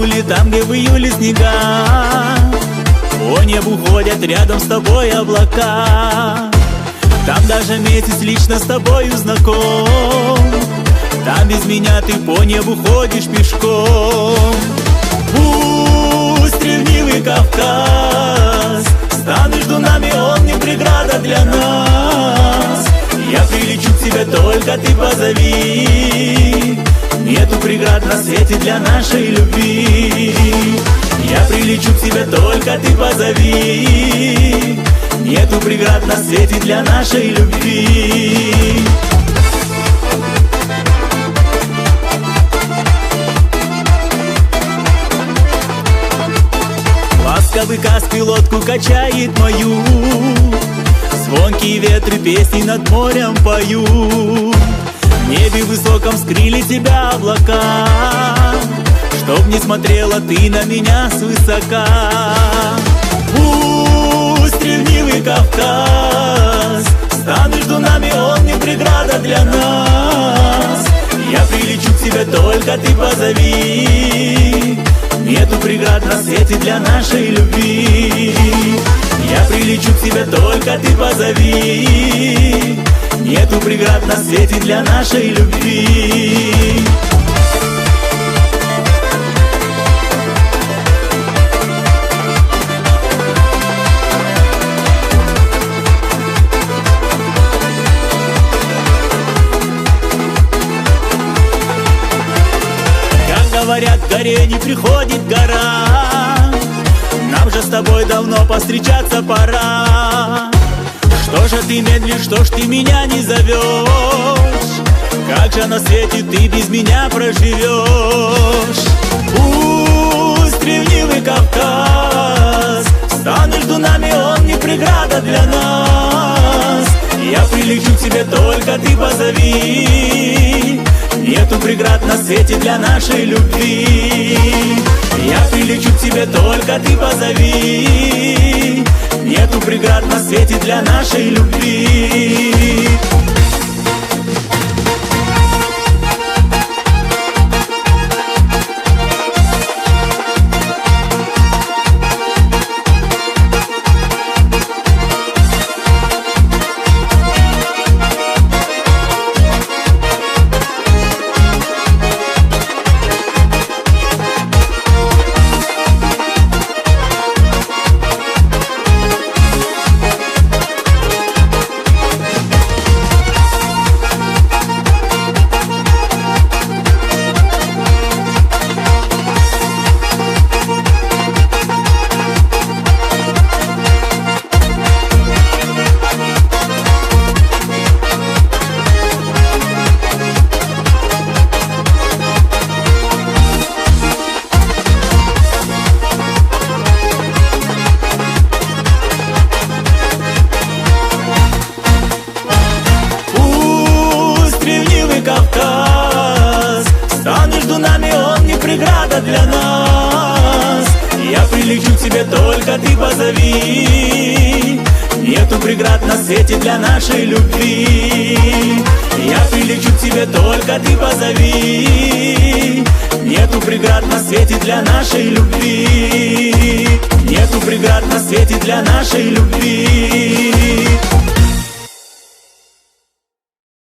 Туле, там, где в июле снега, по небу ходят рядом с тобой облака. Там даже месяц лично с тобою знаком. Там без меня ты по небу ходишь пешком. Пусть ревнивый Кавказ станет между нами, он не преграда для нас. Я прилечу к тебе, только ты позови. Нету преград на свете для нашей любви. Я прилечу к тебе, только ты позови. Нету преград на свете для нашей любви. Ласковый Каспий лодку качает мою, звонкие ветры песни над морем поют. В небе высоком скрыли тебя облака, чтоб не смотрела ты на меня свысока. Пусть ревнивый Кавказ станет между нами, он не преграда для нас. Я прилечу к тебе, только ты позови. Нету преград на свете для нашей любви. Я прилечу к тебе, только ты позови. Нету преград на свете для нашей любви. Как говорят, к горе не приходит гора. Нам же с тобой давно повстречаться пора. Что же ты медлишь, что ж ты меня не зовешь? Как же на свете ты без меня проживешь? Пусть ревнивый Кавказ станет между нами, он не преграда для нас. Я прилечу к тебе, только ты позови. Нету преград на свете для нашей любви. Я прилечу к тебе, только ты позови. Нету преград на свете для нашей любви. Кавказ станет между нами, он не преграда для нас. Я прилечу к тебе, только ты позови. Нету преград на свете для нашей любви. Я прилечу к тебе, только ты позови. Нету преград на свете для нашей любви. Нету преград на свете для нашей любви.